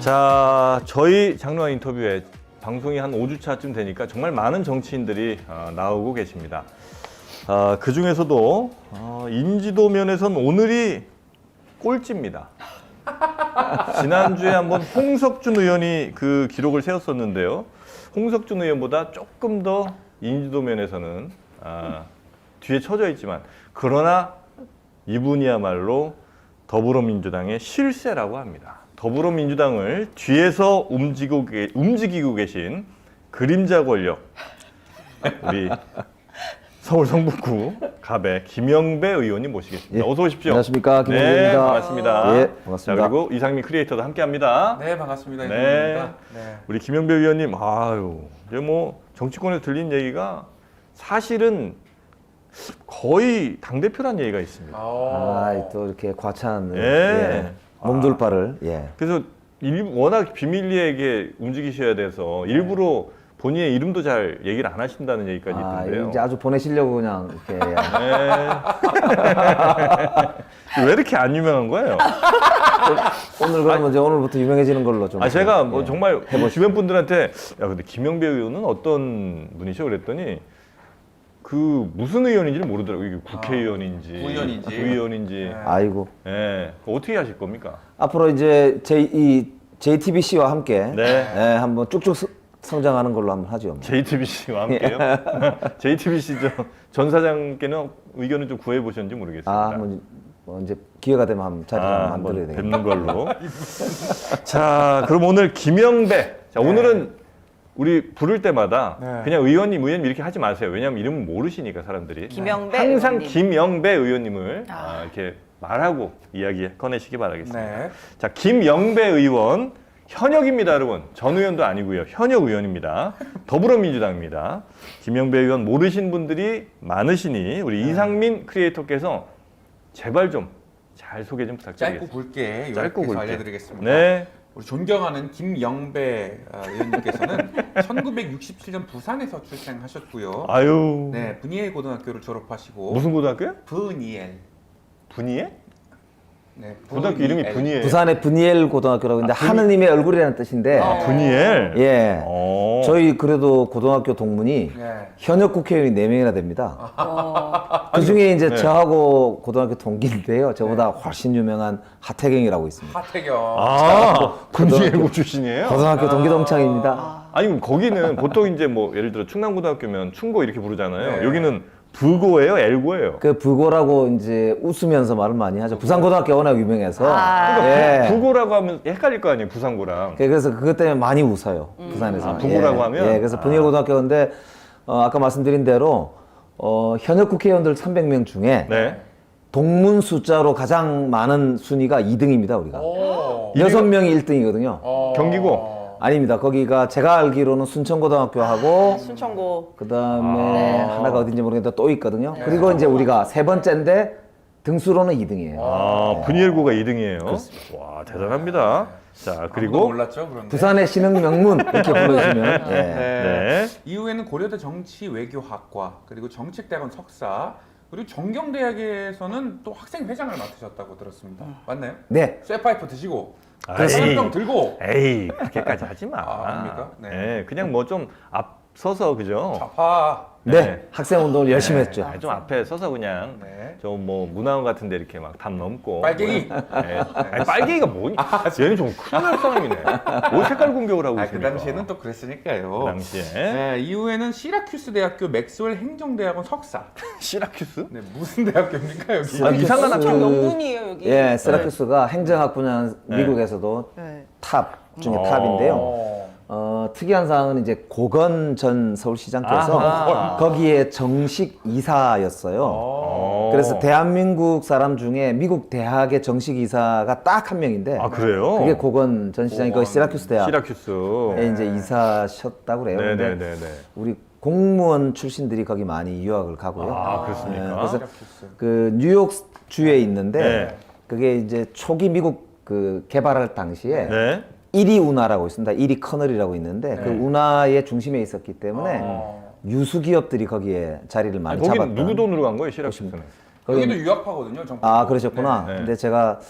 자, 저희 장로와 인터뷰에 방송이 한 5주차쯤 되니까 정말 많은 정치인들이 나오고 계십니다. 그 중에서도 인지도 면에선 오늘이 꼴찌입니다. 지난주에 한번 홍석준 의원이 그 기록을 세웠었는데요. 홍석준 의원보다 조금 더 인지도 면에서는 뒤에 처져 있지만, 그러나 이분이야말로 더불어민주당의 실세라고 합니다. 더불어민주당을 뒤에서 움직이고 계신 그림자 권력, 우리 서울 성북구 갑의 김영배 의원님 모시겠습니다. 예, 어서 오십시오. 안녕하십니까, 김영배입니다. 네, 반갑습니다. 예, 반갑습니다. 자, 그리고 이상민 크리에이터도 함께합니다. 네, 반갑습니다. 네. 이상민입니다. 네. 우리 김영배 의원님, 이제 뭐 정치권에서 들린 얘기가 사실은 거의 당대표란 얘기가 있습니다. 또 이렇게 과찬 예. 몸둘바를 그래서 워낙 비밀리에게 움직이셔야 돼서 일부러 본인의 이름도 잘 얘기를 안 하신다는 얘기까지 있던데요. 이제 아주 보내시려고 그냥 이렇게 왜 이렇게 안 유명한 거예요? 오늘 그러면 이제 오늘부터 유명해지는 걸로 좀. 제가 뭐 정말 주변 분들한테 야, 근데 김영배 의원은 어떤 분이셔? 그랬더니 그 무슨 의원인지를 모르더라고요. 이게 국회의원인지 구의원인지. 네. 아이고. 예. 어떻게 하실 겁니까? 앞으로 이제 JTBC와 함께 네. 한번 쭉쭉 성장하는 걸로 한번 하죠. JTBC와 함께요? JTBC 전 사장께는 의견을 좀 구해 보셨는지 모르겠습니다. 한번 이제 기회가 되면 한번 자리를 한번 만들어야 되겠네요. 뵙는 걸로. 자, 그럼 오늘 김영배. 자, 오늘은 우리 부를 때마다 그냥 의원님 이렇게 하지 마세요. 왜냐하면 이름을 모르시니까 사람들이. 김영배 항상 의원님. 김영배 의원님을 이렇게 말하고 이야기 꺼내시기 바라겠습니다. 네. 자, 김영배 의원 현역입니다, 여러분. 전 의원도 아니고요. 현역 의원입니다. 더불어민주당입니다. 김영배 의원 모르신 분들이 많으시니 우리 이상민 크리에이터께서 제발 좀 잘 소개 좀 부탁드리겠습니다. 짧고 굵게 짧고 요약해서 굵게. 알려드리겠습니다. 네. 우리 존경하는 김영배 의원님께서는 1967년 부산에서 출생하셨고요. 아유. 네, 분이엘 고등학교를 졸업하시고 무슨 고등학교요? 분이엘. 분이엘? 네, 고등학교 이름이 분이엘. 부산의 분이엘 고등학교라고 있는데 하느님의 얼굴이라는 뜻인데. 분이엘. 예. 저희 저희 그래도 고등학교 동문이 네. 현역 국회의원이 4명이나 됩니다. 그 중에 이제 저하고 고등학교 동기인데요. 저보다 훨씬 유명한 하태경이라고 있습니다. 하태경. 분이엘고 출신이에요? 고등학교 동기 동창입니다. 아니 그럼 거기는 보통 이제 뭐 예를 들어 충남고등학교면 충고 이렇게 부르잖아요. 네. 여기는 부고예요, 엘고예요? 그 부고라고 이제 웃으면서 말을 많이 하죠. 부산고등학교 워낙 유명해서. 그러니까 부고라고 하면 헷갈릴 거 아니에요, 부산고랑. 그래서 그것 때문에 많이 웃어요. 부산에서. 부고라고 하면? 예, 그래서 분이엘 고등학교인데 아까 말씀드린 대로 현역 국회의원들 300명 중에 네. 동문 숫자로 가장 많은 순위가 2등입니다, 우리가. 오. 6명이 1등이거든요. 경기고? 아닙니다. 거기가 제가 알기로는 순천고등학교하고 순천고. 그다음에 하나가 어딘지 모르겠는데 또 있거든요. 그리고 이제 우리가 세 번째인데 등수로는 2등이에요. 분이엘고가 2등이에요. 와, 대단합니다. 자, 아무도 그리고 몰랐죠, 그런데. 부산의 신흥 명문 이렇게 불러주시면 예. 네. 이후에는 고려대 정치외교학과 그리고 정책대학원 석사 그리고 정경대학에서는 또 학생회장을 맡으셨다고 들었습니다. 맞나요? 네. 쇠파이프 드시고 에이. 술병 들고 에이, 그렇게까지 하지 마. 아닙니까? 네. 네, 그냥 뭐 좀 앞서서 그죠? 좌파. 네. 학생 운동을 열심히 했죠. 좀 앞에 서서 그냥 네. 좀 뭐 문화원 같은 데 이렇게 막 담 넘고 빨갱이. 네. 아니, 빨갱이가 뭐니? 얘는 좀 큰일 날 사람이네. 옷 색깔 공격을 하고 그 있으니까. 당시에는 또 그랬으니까요. 그 당시에 네, 이후에는 시라큐스 대학교 맥스웰 행정대학원 석사. 시라큐스? 네, 무슨 대학교입니까 여기? 이상한 학교. 명문이에요 여기. 예, 세라큐스가 행정학 분야 미국에서도 네. 탑 중에 탑인데요. 특이한 사항은 이제 고건 전 서울시장께서 아하. 거기에 정식 이사였어요. 그래서 대한민국 사람 중에 미국 대학의 정식 이사가 딱 한 명인데 그래요? 그게 고건 전 시장이 거기 시라큐스 대학에 시라큐스. 이제 이사셨다고 그래요. 근데 네네네네. 우리 공무원 출신들이 거기 많이 유학을 가고요. 그렇습니까? 네, 그래서 시라큐스. 그 뉴욕 주에 있는데 네. 그게 이제 초기 미국 그 개발할 당시에 네. 1위 운하라고 있습니다. 1위 커널이라고 있는데 그 운하의 중심에 있었기 때문에 유수 기업들이 거기에 자리를 많이 거기는 잡았던. 누구 돈으로 간 거예요, 시라큐스는? 여기도 유학파거든요. 정부. 아 그러셨구나. 네. 근데 제가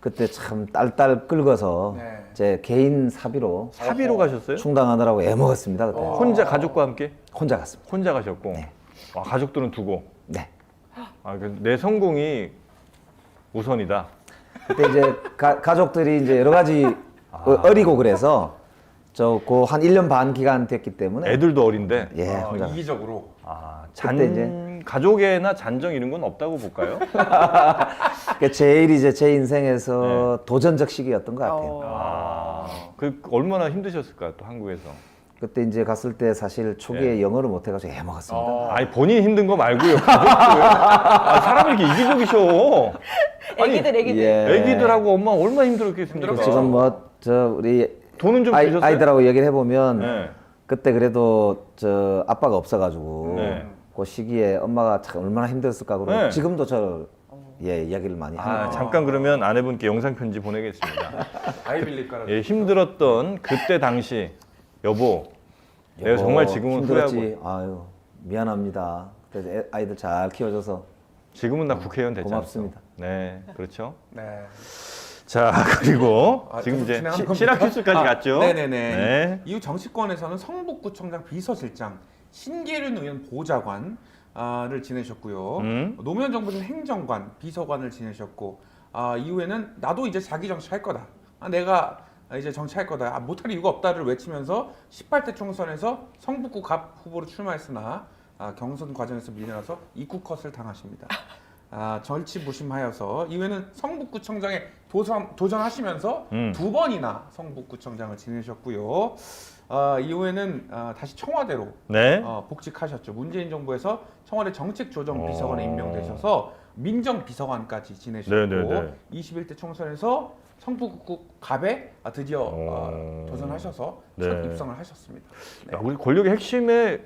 그때 참 딸딸 끌어서 네. 제 개인 사비로 사비로 가셨어요? 충당하느라고 애먹었습니다. 그때. 혼자 가족과 함께? 혼자 갔습니다. 혼자 가셨고. 네. 아, 가족들은 두고. 네. 아, 내 성공이 우선이다. 그때 이제 가족들이 이제 여러 가지 어리고 그래서 한 1년 반 기간 됐기 때문에 애들도 어린데. 예, 혼자. 이기적으로. 아, 그때 가족애나 잔정 이런 건 없다고 볼까요? 그게 제일 이제 제 인생에서 도전적 시기였던 것 같아요. 아, 얼마나 힘드셨을까요? 또 한국에서. 그때 이제 갔을 때 사실 초기에 영어를 못 해가지고 애먹었습니다. 아니 본인 힘든 거 말고요. 사람이 이렇게 이기적이셔. 아니, 애기들. 예. 애기들하고 엄마 얼마나 힘들었겠습니까? 힘들었죠. 지금 뭐 우리 돈은 좀 주셨어요? 아이들하고 얘기를 해보면 네. 그때 그래도 아빠가 없어가지고 네. 그 시기에 엄마가 참 얼마나 힘들었을까 그러고 네. 지금도 이야기를 많이 합니다. 잠깐 그러면 아내분께 영상 편지 보내겠습니다. 아이빌립 깔아. 예, 힘들었던 그때 당시 여보, 내가 정말 지금은 힘들었지. 후회하고 아유 미안합니다. 그때 아이들 잘 키워줘서 지금은 나 국회의원 됐지 고맙습니다. 않습니까? 네, 그렇죠. 네. 자 그리고 계속 지금 이제 진행하는 겁니까? 시라큐스까지 갔죠. 네네네. 네. 이후 정치권에서는 성북구청장 비서실장, 신계륜 의원 보좌관을 지내셨고요. 노무현 정부는 행정관, 비서관을 지내셨고 이후에는 나도 이제 자기 정치할 거다. 내가 이제 정치할 거다. 못할 이유가 없다를 외치면서 18대 총선에서 성북구 갑 후보로 출마했으나 경선 과정에서 밀려나서 입구 컷을 당하십니다. 절치부심하여서 이후에는 성북구청장에 도전하시면서 2번이나 성북구청장을 지내셨고요. 이후에는 다시 청와대로 네. 복직하셨죠. 문재인 정부에서 청와대 정책조정비서관에 임명되셔서 민정비서관까지 지내셨고 네네네. 21대 총선에서 성북구 갑에 드디어 도전하셔서 첫 네. 입성을 하셨습니다. 야, 우리 권력의 핵심에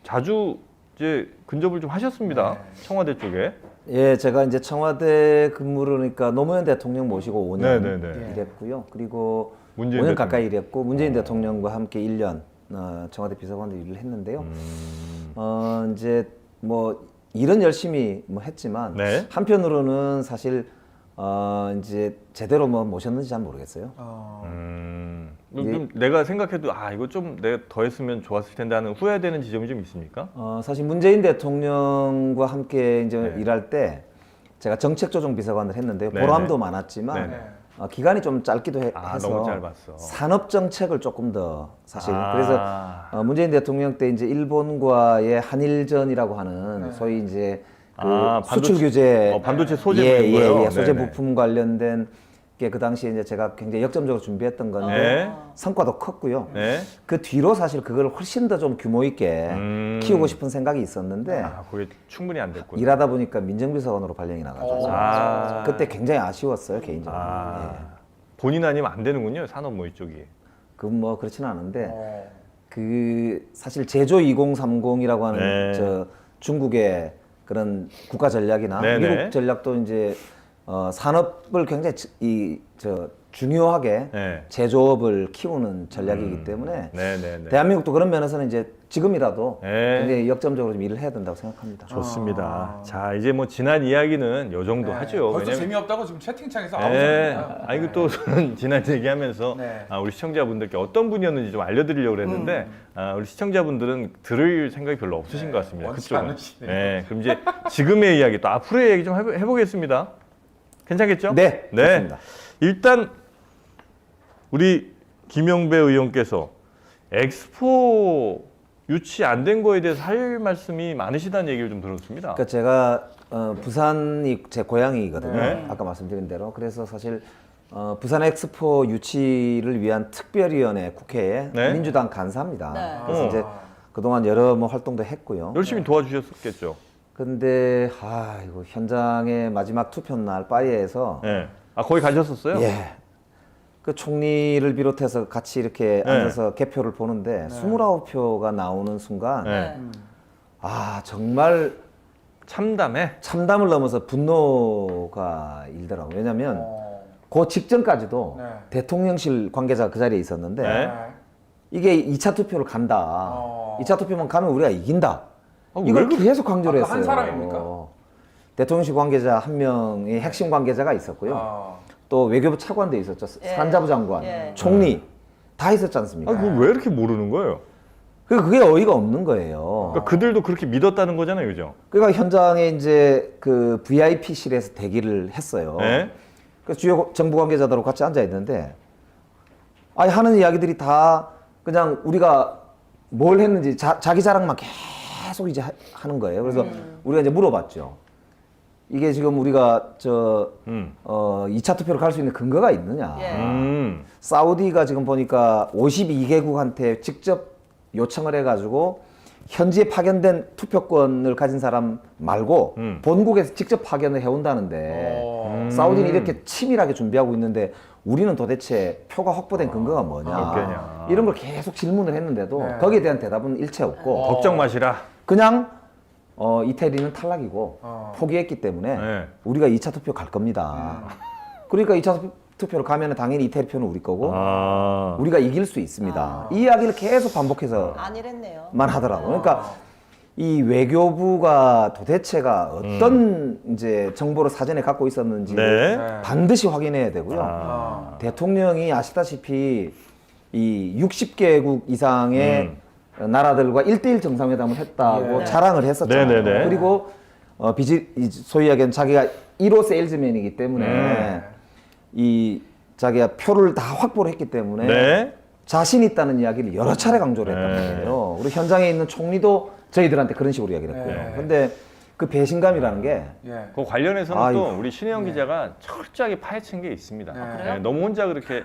자주 이제 근접을 좀 하셨습니다. 네. 청와대 쪽에. 예, 제가 이제 청와대 근무를 그러니까 노무현 대통령 모시고 5년 네네네. 일했고요. 그리고 문재인 5년 대통령. 가까이 일했고 문재인 대통령과 함께 1년 청와대 비서관으로 일을 했는데요. 이제 뭐 일은 열심히 했지만 네. 한편으로는 사실 이제 제대로 뭐 모셨는지 잘 모르겠어요. 좀 내가 생각해도 이거 좀 내가 더 했으면 좋았을 텐데 하는 후회되는 지점이 좀 있습니까? 사실 문재인 대통령과 함께 이제 네. 일할 때 제가 정책조정 비서관을 했는데요. 네, 보람도 네. 많았지만 네. 기간이 좀 짧기도 해서 너무 짧았어. 산업 정책을 조금 더 사실 아. 그래서 문재인 대통령 때 이제 일본과의 한일전이라고 하는 소위 이제 수출 규제 반도체 소재 부분 거요? 소재 네네. 부품 관련된 게 그 당시에 이제 제가 굉장히 역점적으로 준비했던 건데 네. 성과도 컸고요. 네. 그 뒤로 사실 그걸 훨씬 더 좀 규모 있게 키우고 싶은 생각이 있었는데 그게 충분히 안 됐군요. 일하다 보니까 민정비서관으로 발령이 나가지고 그때 굉장히 아쉬웠어요 개인적으로. 본인 아니면 안 되는군요. 산업 뭐 이쪽이. 그건 뭐 그렇지는 않은데 그 사실 제조 2030이라고 하는 네. 저 중국의 그런 국가 전략이나 네네. 미국 전략도 이제 산업을 굉장히 중요하게 네. 제조업을 키우는 전략이기 때문에 네네네. 대한민국도 그런 면에서는 이제 지금이라도 네. 굉장히 역점적으로 좀 일을 해야 된다고 생각합니다. 좋습니다. 자 이제 뭐 지난 이야기는 요 정도 하죠. 벌써 왜냐면- 재미없다고 지금 채팅창에서 네. 아우성입니다. 아이고 또 저는 지난 얘기하면서 네. 우리 시청자분들께 어떤 분이었는지 좀 알려드리려고 했는데 우리 시청자분들은 들을 생각이 별로 없으신 것 같습니다. 원치 그쪽은. 않으시네요. 네. 그럼 이제 지금의 이야기 또 앞으로의 얘기 좀 해보겠습니다. 괜찮겠죠? 네, 좋습니다. 일단 우리 김영배 의원께서 엑스포 유치 안 된 거에 대해서 할 말씀이 많으시다는 얘기를 좀 들었습니다. 그러니까 제가 부산이 제 고향이거든요. 네. 아까 말씀드린 대로. 그래서 사실 부산 엑스포 유치를 위한 특별위원회 국회에 네. 민주당 간사입니다. 네. 그래서 이제 그동안 여러 뭐 활동도 했고요. 열심히 도와주셨겠죠. 근데 이거 현장의 마지막 투표 날 파리에서 네. 거기 가셨었어요? 예. 그 총리를 비롯해서 같이 이렇게 네. 앉아서 개표를 보는데 29표가 나오는 순간 네. 정말 참담해. 참담을 넘어서 분노가 일더라고요. 왜냐하면 그 직전까지도 네. 대통령실 관계자가 그 자리에 있었는데 네. 이게 2차 투표를 간다. 2차 투표만 가면 우리가 이긴다. 왜 이걸 그래? 계속 강조를 한 했어요. 사람입니까? 대통령실 관계자 한 명의 핵심 관계자가 있었고요. 또 외교부 차관도 있었죠. 예. 산자부 장관, 예. 총리 다 있었지 않습니까? 아, 그거 왜 이렇게 모르는 거예요? 그게 어이가 없는 거예요. 그러니까 그들도 그렇게 믿었다는 거잖아요, 그죠? 그러니까 현장에 이제 그 VIP실에서 대기를 했어요. 네. 그 주요 정부 관계자들하고 같이 앉아 있는데, 아니 하는 이야기들이 다 그냥 우리가 뭘 했는지 자기 자랑만 계속 이제 하는 거예요. 그래서 우리가 이제 물어봤죠. 이게 지금 우리가 2차 투표로 갈 수 있는 근거가 있느냐. 예. 사우디가 지금 보니까 52개국한테 직접 요청을 해가지고 현지에 파견된 투표권을 가진 사람 말고 본국에서 직접 파견을 해온다는데 사우디는 이렇게 치밀하게 준비하고 있는데 우리는 도대체 표가 확보된 근거가 뭐냐. 없겠냐. 이런 걸 계속 질문을 했는데도 네. 거기에 대한 대답은 일체 없고 걱정 마시라. 그냥 이태리는 탈락이고 포기했기 때문에 네. 우리가 2차 투표 갈 겁니다. 그러니까 2차 투표로 가면 당연히 이태리 표는 우리 거고 아. 우리가 이길 수 있습니다. 이 이야기를 계속 반복해서 아니랬네요. 만 하더라고요. 그러니까 이 외교부가 도대체가 어떤 이제 정보를 사전에 갖고 있었는지 네. 반드시 확인해야 되고요. 아. 대통령이 아시다시피 이 60개국 이상의 나라들과 1대1 정상회담을 했다고 예. 자랑을 했었잖아요. 네네네. 그리고 소위 얘기하는 자기가 1호 세일즈맨이기 때문에 이 자기가 표를 다 확보를 했기 때문에 네. 자신 있다는 이야기를 여러 차례 강조를 했단 네. 말이에요. 그리고 현장에 있는 총리도 저희들한테 그런 식으로 이야기를 했고요. 네. 근데 그 배신감이라는 게 예. 그 관련해서는 아이고. 또 우리 신혜영 기자가 철저하게 파헤친 게 있습니다. 그래요? 네, 너무 혼자 그렇게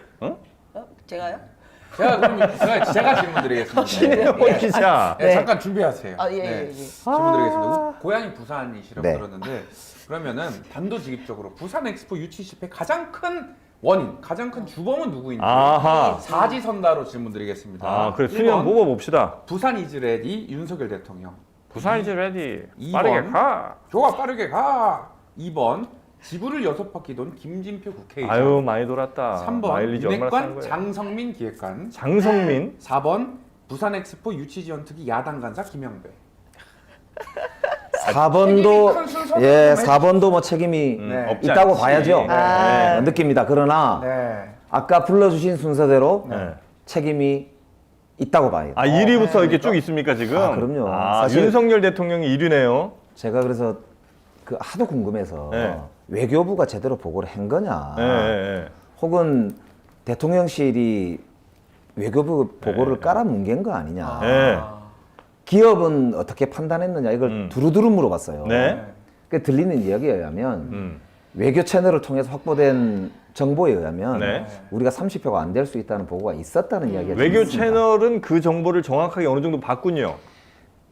제가요? 제가 질문 드리겠습니다. 신혜영 기자. 네, 잠깐 준비하세요. 아, 예, 네. 예, 예. 질문 드리겠습니다. 고향이 부산이시라고 네. 들었는데 그러면은 단도직입적으로 부산 엑스포 유치 실패 가장 큰 원인, 가장 큰 주범은 누구인지 아하. 사지선다로 질문 드리겠습니다. 아, 그래 순위 한번 1번, 뽑아봅시다. 부산 이즈 레디 윤석열 대통령. 부산 이제 레디. 2번, 빠르게 가. 좋아 빠르게 가. 2번 지구를 6바퀴 돈 김진표 국회의장. 아유 많이 돌았다. 3번 마일리지 얼마나 싼 윤핵관 거예요? 장성민 기획관. 장성민. 4번 부산 엑스포 유치 지원 특위 야당 간사 김영배. 4번도 큰 순서는 예, 좀 4번도 뭐 책임이 네. 없지 있다고 않지. 봐야죠. 아. 느낍니다. 그러나 네. 아까 불러주신 순서대로 네. 책임이 있다고 봐요. 아 1위부터 네, 이렇게 그러니까? 쭉 있습니까 지금? 아, 그럼요. 아, 사실- 윤석열 대통령이 1위네요. 제가 그래서 그 하도 궁금해서 네. 외교부가 제대로 보고를 한 거냐, 네, 네, 혹은 대통령실이 외교부 보고를 깔아뭉갠 거 아니냐. 네. 기업은 어떻게 판단했느냐 이걸 두루두루 물어봤어요. 네. 그 들리는 이야기에 의하면 음. 외교 채널을 통해서 확보된 정보에 의하면 네. 우리가 30표가 안 될 수 있다는 보고가 있었다는 이야기가 외교 있습니다. 채널은 그 정보를 정확하게 어느 정도 봤군요.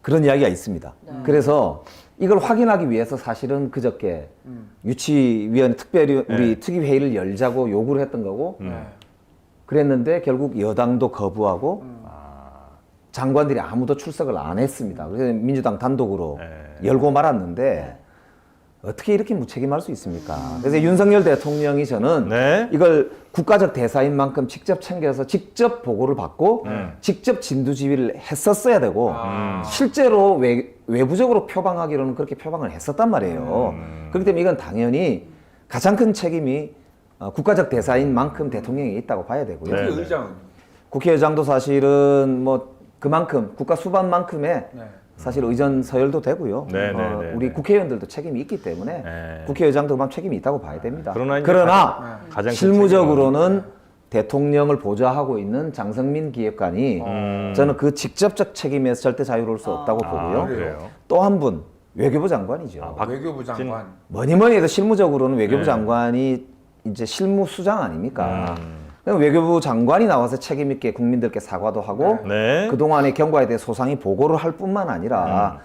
그런 이야기가 있습니다. 그래서 이걸 확인하기 위해서 사실은 그저께 유치위원회 특별히 우리 특위 회의를 열자고 요구를 했던 거고 네. 그랬는데 결국 여당도 거부하고 장관들이 아무도 출석을 안 했습니다. 그래서 민주당 단독으로 열고 말았는데 어떻게 이렇게 무책임할 수 있습니까? 그래서 윤석열 대통령이 저는 네. 이걸 국가적 대사인 만큼 직접 챙겨서 직접 보고를 받고 직접 진두지휘를 했었어야 되고 실제로 외부적으로 표방하기로는 그렇게 표방을 했었단 말이에요. 그렇기 때문에 이건 당연히 가장 큰 책임이 국가적 대사인 만큼 대통령이 있다고 봐야 되고요. 네. 국회의장은 국회의장도 사실은 뭐 그만큼 국가 수반만큼의 네. 사실 의전 서열도 되고요. 네, 네, 네, 우리 네. 국회의원들도 책임이 있기 때문에 네. 국회의장도 그만 책임이 있다고 봐야 됩니다. 그러나 이제 그러나 가장 큰 실무적으로는 대통령을 보좌하고 있는 장성민 기획관이 저는 그 직접적 책임에서 절대 자유로울 수 없다고 보고요. 아, 그래요. 또 한 분 외교부 장관이죠. 외교부 장관. 뭐니 뭐니 해도 실무적으로는 외교부 네. 장관이 이제 실무수장 아닙니까? 그럼 외교부 장관이 나와서 책임 있게 국민들께 사과도 하고 네. 그동안의 경과에 대해 소상히 보고를 할 뿐만 아니라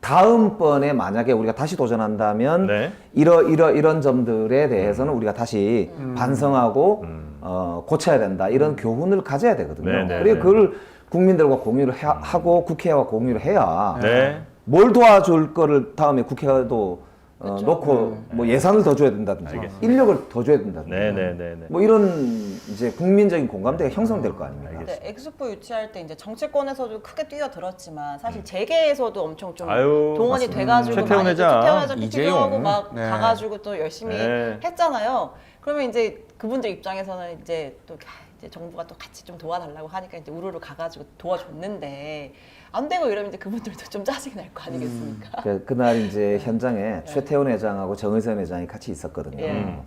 다음번에 만약에 우리가 다시 도전한다면 네. 이런 점들에 대해서는 우리가 다시 반성하고 고쳐야 된다. 이런 교훈을 가져야 되거든요. 네, 네, 그리고 네. 그걸 국민들과 공유를 하고 국회와 공유를 해야 네. 뭘 도와줄 거를 다음에 국회도 놓고 뭐 예산을 더 줘야 된다든지 인력을 더 줘야 된다든지 네, 네, 네, 네. 뭐 이런 이제 국민적인 공감대가 형성될 거 아닙니까? 근데 엑스포 유치할 때 이제 정치권에서도 크게 뛰어들었지만 사실 재계에서도 엄청 좀 아유, 동원이 맞습니다. 돼가지고 최태원 많이 회장. 최태원 회장 PT도 이재용. 하고 막 네. 가가지고 또 열심히 네. 했잖아요. 그러면 이제 그분들 입장에서는 이제 또 이제 정부가 또 같이 좀 도와달라고 하니까 이제 우르르 가가지고 도와줬는데 안 되고 이러면 이제 그분들도 좀 짜증이 날 거 아니겠습니까? 그날 이제 현장에 최태원 회장하고 정의선 회장이 같이 있었거든요. 예.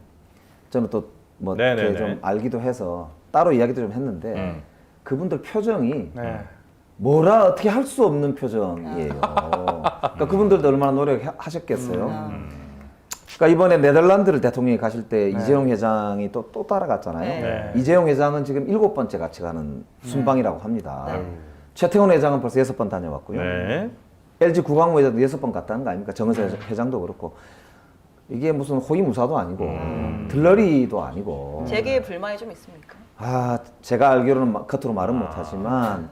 저는 또 뭐 네네네. 이렇게 좀 알기도 해서 따로 이야기도 좀 했는데 그분들 표정이 네. 뭐라 어떻게 할 수 없는 표정이에요. 그러니까 그분들도 얼마나 노력하셨겠어요. 그러니까 이번에 네덜란드를 대통령이 가실 때 이재용 회장이 또 따라갔잖아요. 네. 이재용 회장은 지금 7번째 같이 가는 순방이라고 합니다. 최태원 회장은 벌써 6번 다녀왔고요. 네. LG 구광호 회장도 6번 갔다는 거 아닙니까? 정의선 회장도 그렇고. 이게 무슨 호위무사도 아니고 들러리도 아니고. 재계에 불만이 좀 있습니까? 아, 제가 알기로는 겉으로 말은 못하지만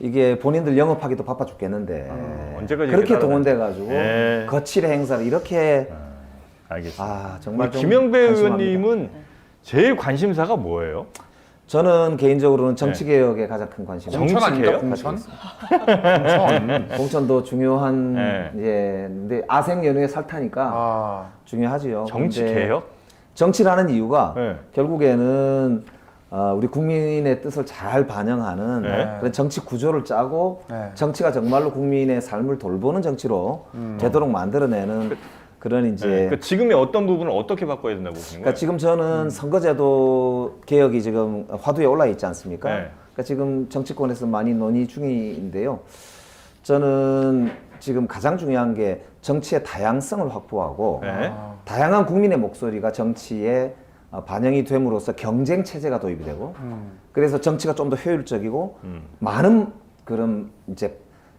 이게 본인들 영업하기도 바빠 죽겠는데 언제까지 그렇게 이렇게 동원돼가지고 네. 거칠의 행사를 이렇게 알겠습니다. 아 정말 우리 좀 김영배 한심합니다. 의원님은 제일 관심사가 뭐예요? 저는 개인적으로는 정치개혁에 가장 큰 관심이 공천 아닙니까? 정치개혁? 공천. 공천도 중요한 네. 근데 아생연후에 살타니까 아, 중요하지요. 정치 근데 개혁? 정치라는 이유가 네. 결국에는 우리 국민의 뜻을 잘 반영하는 네. 그런 정치 구조를 짜고 네. 정치가 정말로 국민의 삶을 돌보는 정치로 되도록 만들어내는 그런 이제 네. 그 지금의 어떤 부분을 어떻게 바꿔야 된다고 보시는 그러니까 거예요? 지금 저는 선거제도 개혁이 지금 화두에 올라 있지 않습니까? 네. 그러니까 지금 정치권에서 많이 논의 중인데요. 저는 지금 가장 중요한 게 정치의 다양성을 확보하고 네. 다양한 국민의 목소리가 정치에 반영이 됨으로써 경쟁 체제가 도입이 되고 그래서 정치가 좀 더 효율적이고 많은 그런 이제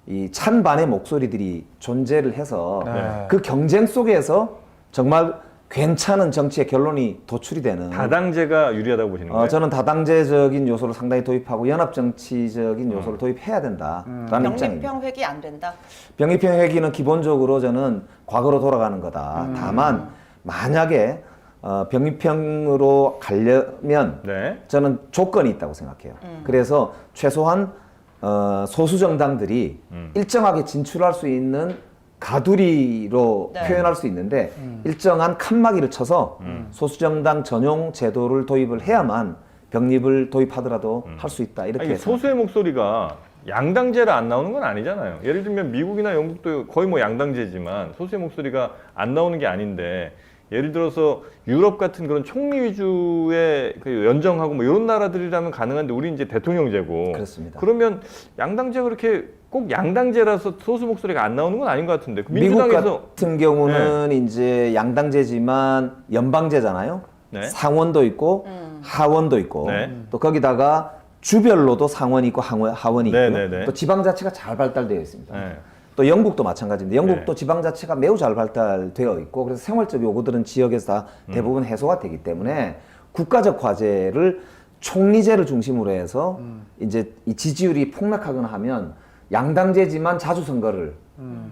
이 찬반의 목소리들이 존재를 해서 네. 그 경쟁 속에서 정말 괜찮은 정치의 결론이 도출이 되는 다당제가 유리하다고 보시는 거예요? 저는 다당제적인 요소를 상당히 도입하고 연합 정치적인 요소를 도입해야 된다라는 입장입니다. 병립형 회기 안 된다. 병립형 회기는 기본적으로 저는 과거로 돌아가는 거다. 다만 만약에 병립형으로 가려면 네. 저는 조건이 있다고 생각해요. 그래서 최소한 소수 정당들이 일정하게 진출할 수 있는 가두리로 네. 표현할 수 있는데 일정한 칸막이를 쳐서 소수 정당 전용 제도를 도입을 해야만 병립을 도입하더라도 할 수 있다 이렇게 아니, 소수의 목소리가 양당제라 안 나오는 건 아니잖아요. 예를 들면 미국이나 영국도 거의 뭐 양당제지만 소수의 목소리가 안 나오는 게 아닌데 예를 들어서 유럽 같은 그런 총리 위주의 그 연정하고 뭐 이런 나라들이라면 가능한데 우리 이제 대통령제고 그렇습니다. 그러면 양당제 그렇게 꼭 양당제라서 소수 목소리가 안 나오는 건 아닌 것 같은데 그 미국 민주당에서 같은 경우는 이제 양당제지만 연방제잖아요. 네. 상원도 있고 하원도 있고 네. 또 거기다가 주별로도 상원이 있고 하원이 있고요. 네네네. 또 지방자치가 잘 발달되어 있습니다. 네. 또 영국도 마찬가지인데 영국도 네. 지방자치가 매우 잘 발달되어 있고 그래서 생활적 요구들은 지역에서 다 대부분 해소가 되기 때문에 국가적 과제를 총리제를 중심으로 해서 이제 이 지지율이 폭락하거나 하면 양당제지만 자주 선거를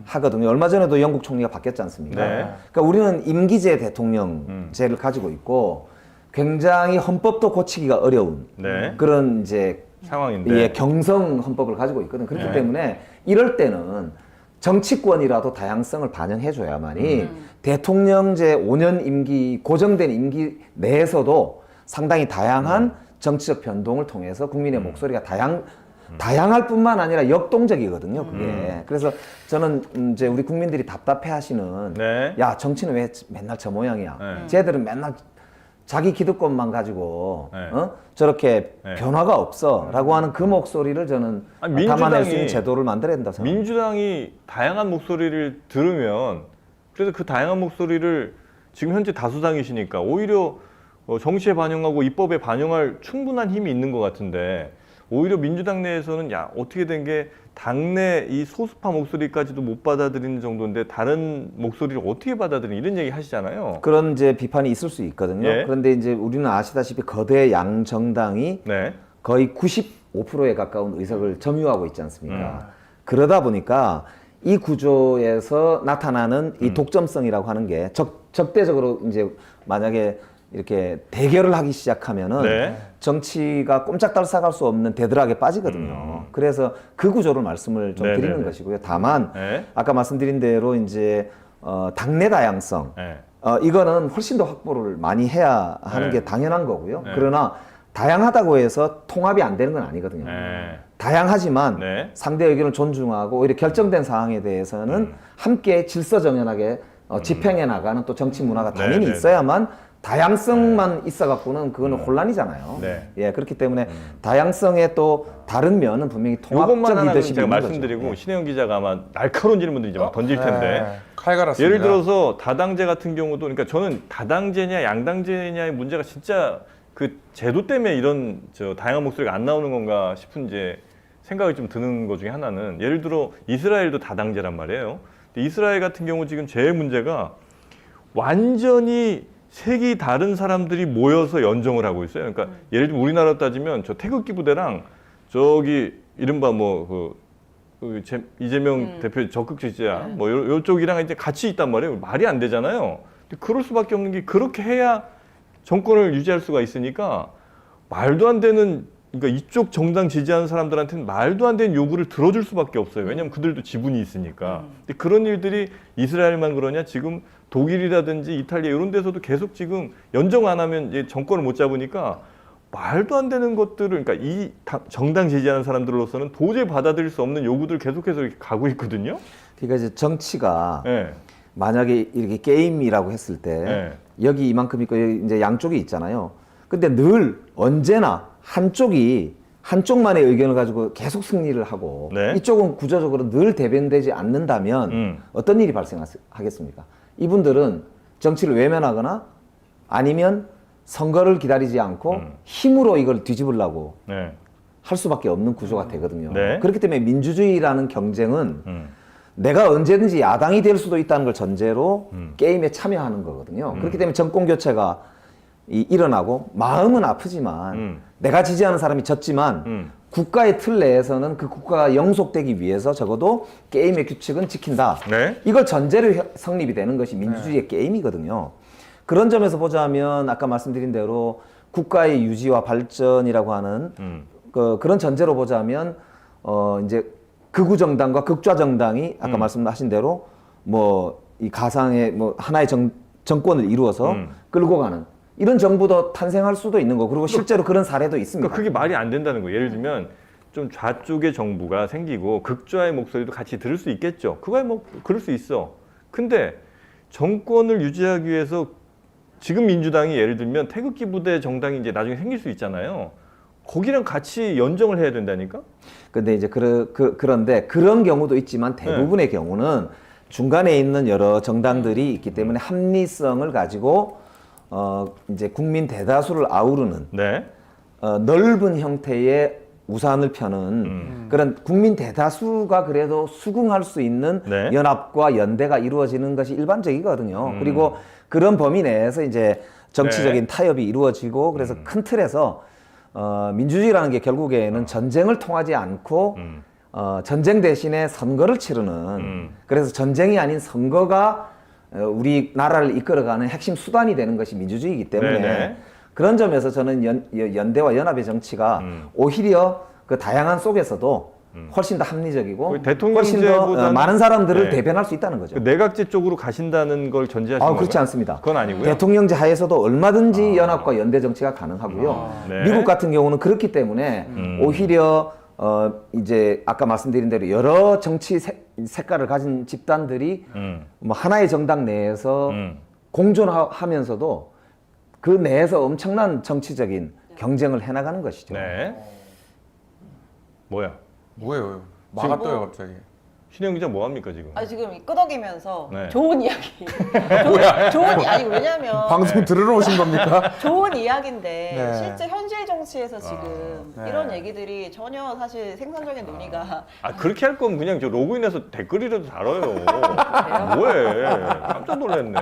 하거든요. 얼마 전에도 영국 총리가 바뀌었지 않습니까? 네. 그러니까 우리는 임기제 대통령제를 가지고 있고 굉장히 헌법도 고치기가 어려운 네. 그런 이제 상황인데 예, 경성 헌법을 가지고 있거든요. 그렇기 네. 때문에 이럴 때는 정치권이라도 다양성을 반영해 줘야만이 대통령제 5년 임기 고정된 임기 내에서도 상당히 다양한 정치적 변동을 통해서 국민의 목소리가 다양할 뿐만 아니라 역동적이거든요. 그게. 그래서 저는 이제 우리 국민들이 답답해하시는 네. 야 정치는 왜 맨날 저 모양이야. 네. 쟤들은 맨날 자기 기득권만 가지고 네. 저렇게 네. 변화가 없어라고 하는 그 목소리를 저는 아니, 담아낼 수 민주당이- 있는 제도를 만들어야 된다고 생각합니다. 민주당이 다양한 목소리를 들으면 그래서 그 다양한 목소리를 지금 현재 다수당이시니까 오히려 정치에 반영하고 입법에 반영할 충분한 힘이 있는 것 같은데 오히려 민주당 내에서는 야 어떻게 된 게 당내 이 소수파 목소리까지도 못 받아들이는 정도인데 다른 목소리를 어떻게 받아들이는 이런 얘기 하시잖아요. 그런 이제 비판이 있을 수 있거든요. 예. 그런데 이제 우리는 아시다시피 거대 양정당이 네. 거의 95%에 가까운 의석을 점유하고 있지 않습니까? 그러다 보니까 이 구조에서 나타나는 이 독점성이라고 하는 게 적대적으로 이제 만약에 이렇게 대결을 하기 시작하면은 네. 정치가 꼼짝달싹할 수 없는 대들락에 빠지거든요. 그래서 그 구조를 말씀을 좀 네네네. 드리는 것이고요. 다만 네. 아까 말씀드린 대로 이제 당내 다양성 네. 이거는 훨씬 더 확보를 많이 해야 하는 네. 게 당연한 거고요. 네. 그러나 다양하다고 해서 통합이 안 되는 건 아니거든요. 네. 다양하지만 네. 상대 의견을 존중하고 오히려 결정된 사항에 대해서는 함께 질서정연하게 집행해 나가는 또 정치 문화가 네, 당연히 네, 있어야만 다양성만 있어 갖고는 그거는 혼란이잖아요. 네. 예, 그렇기 때문에 다양성의 또 다른 면은 분명히 요것만 통합적 하나 리더십이 제가 있는 거죠. 말씀드리고 예. 신혜영 기자가 아마 날카로운 질문들이 이제 막 던질 텐데 칼 갈았습니다. 예를 들어서 다당제 같은 경우도 그러니까 저는 다당제냐 양당제냐의 문제가 진짜 그 제도 때문에 이런 다양한 목소리가 안 나오는 건가 싶은 이제 생각이 좀 드는 것 중에 하나는 예를 들어 이스라엘도 다당제란 말이에요. 근데 이스라엘 같은 경우 지금 제일 문제가 완전히 색이 다른 사람들이 모여서 연정을 하고 있어요. 그러니까 예를 들면 우리나라 따지면 저 태극기 부대랑 저기 이른바 이재명 대표 적극 지지자 뭐 요쪽이랑 이제 같이 있단 말이에요. 말이 안 되잖아요. 근데 그럴 수밖에 없는 게 그렇게 해야 정권을 유지할 수가 있으니까 말도 안 되는 그러니까 이쪽 정당 지지하는 사람들한테는 말도 안 되는 요구를 들어줄 수밖에 없어요. 왜냐하면 그들도 지분이 있으니까. 근데 그런 일들이 이스라엘만 그러냐? 지금 독일이라든지 이탈리아 이런 데서도 계속 지금 연정 안 하면 이제 정권을 못 잡으니까 말도 안 되는 것들을 그러니까 이 정당 지지하는 사람들로서는 도저히 받아들일 수 없는 요구들 계속해서 이렇게 가고 있거든요. 그러니까 이제 정치가 네. 만약에 이렇게 게임이라고 했을 때 네. 여기 이만큼 있고 여기 이제 양쪽이 있잖아요. 근데 늘 언제나 한쪽만의 의견을 가지고 계속 승리를 하고 네. 이쪽은 구조적으로 늘 대변되지 않는다면 어떤 일이 발생하겠습니까? 이분들은 정치를 외면하거나 아니면 선거를 기다리지 않고 힘으로 이걸 뒤집으려고 네. 할 수밖에 없는 구조가 되거든요. 네. 그렇기 때문에 민주주의라는 경쟁은 내가 언제든지 야당이 될 수도 있다는 걸 전제로 게임에 참여하는 거거든요. 그렇기 때문에 정권 교체가 일어나고 마음은 아프지만 내가 지지하는 사람이 졌지만 국가의 틀 내에서는 그 국가가 영속되기 위해서 적어도 게임의 규칙은 지킨다. 네. 이걸 전제로 성립이 되는 것이 민주주의의 게임이거든요. 그런 점에서 보자면 아까 말씀드린 대로 국가의 유지와 발전이라고 하는 그런 전제로 보자면 이제 극우 정당과 극좌 정당이 아까 말씀하신 대로 뭐 이 가상의 뭐 하나의 정권을 이루어서 끌고 가는 이런 정부도 탄생할 수도 있는 거. 그리고 실제로 그런 사례도 있습니다. 그러니까 그게 말이 안 된다는 거예요. 예를 들면 좀 좌쪽의 정부가 생기고 극좌의 목소리도 같이 들을 수 있겠죠. 그거야 뭐 그럴 수 있어. 근데 정권을 유지하기 위해서 지금 민주당이 예를 들면 태극기 부대 정당이 이제 나중에 생길 수 있잖아요. 거기랑 같이 연정을 해야 된다니까? 근데 이제 그런데 그런 경우도 있지만 대부분의 경우는 중간에 있는 여러 정당들이 있기 때문에 합리성을 가지고 이제 국민 대다수를 아우르는 네. 넓은 형태의 우산을 펴는 그런 국민 대다수가 그래도 수긍할 수 있는 네. 연합과 연대가 이루어지는 것이 일반적이거든요. 그리고 그런 범위 내에서 이제 정치적인 네. 타협이 이루어지고 그래서 큰 틀에서 민주주의라는 게 결국에는 전쟁을 통하지 않고 전쟁 대신에 선거를 치르는 그래서 전쟁이 아닌 선거가 우리 나라를 이끌어가는 핵심 수단이 되는 것이 민주주의이기 때문에 네네. 그런 점에서 저는 연대와 연합의 정치가 오히려 그 다양한 속에서도 훨씬 더 합리적이고 거의 대통령제보다는- 훨씬 더 많은 사람들을 네. 대변할 수 있다는 거죠. 그 내각제 쪽으로 가신다는 걸 전제하시는 건가요? 그렇지 않습니다. 그건 아니고요. 대통령제 하에서도 얼마든지 연합과 연대 정치가 가능하고요. 네. 미국 같은 경우는 그렇기 때문에 오히려 이제 아까 말씀드린 대로 여러 정치 색깔을 가진 집단들이 뭐 하나의 정당 내에서 공존하면서도 그 내에서 엄청난 정치적인 경쟁을 해나가는 것이죠. 네. 뭐야? 뭐예요? 마가 떠요 갑자기. 신영 기자 뭐 합니까 지금? 지금 끄덕이면서 네. 좋은 이야기. 아니 왜냐면 방송 들으러 오신 겁니까? 좋은 이야기인데 네. 실제 현실 정치에서 지금 네. 이런 얘기들이 전혀 사실 생산적인 논의가 그렇게 할 거면 그냥 저 로그인해서 댓글이라도 달아요. 뭐해? 깜짝 놀랐네.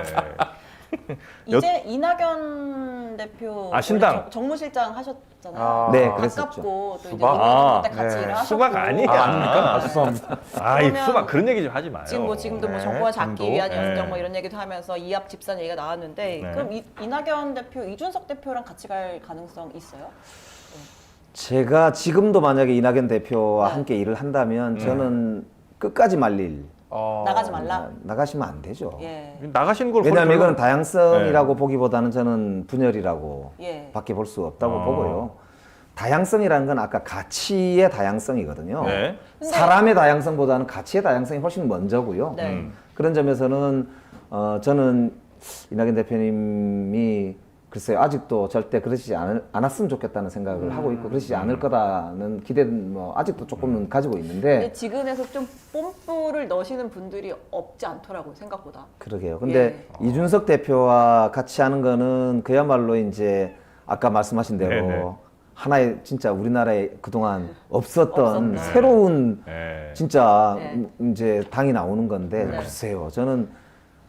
이제 이낙연 대표 신당. 원래 정무실장 하셨잖아요. 네, 그랬었죠. 가깝고 또 이제 수박? 노무현 때 같이 네. 일을 하셨고. 수박 아니야. 아닙니까? 죄송합니다. 아이 그러면 수박 그런 얘기 좀 하지 마요. 지금도 뭐 네, 정권을 잡기 당도. 위한 네. 연정 뭐 이런 얘기도 하면서 이합 집산 얘기가 나왔는데 네. 그럼 이낙연 대표, 이준석 대표랑 같이 갈 가능성 있어요? 제가 지금도 만약에 이낙연 대표와 네. 함께 일을 한다면 저는 끝까지 말릴 나가지 말라. 나가시면 안 되죠. 예. 나가시는 걸 왜냐하면 별로- 이건 다양성이라고 보기보다는 저는 분열이라고 예. 밖에 볼 수 없다고 어. 보고요. 다양성이라는 건 아까 가치의 다양성이거든요. 네. 근데- 사람의 다양성보다는 가치의 다양성이 훨씬 먼저고요. 네. 그런 점에서는 저는 이낙연 대표님이 글쎄요 아직도 절대 그러시지 않았으면 좋겠다는 생각을 하고 있고 그러시지 않을 거다는 기대는 뭐 아직도 조금은 가지고 있는데 근데 지금에서 좀 뽐뿌를 넣으시는 분들이 없지 않더라고요, 생각보다. 그러게요. 근데 이준석 대표와 같이 하는 거는 그야말로 이제 아까 말씀하신 대로 네네. 하나의 진짜 우리나라에 그동안 없었던 없었던. 새로운 네. 진짜 네. 이제 당이 나오는 건데 네. 글쎄요. 저는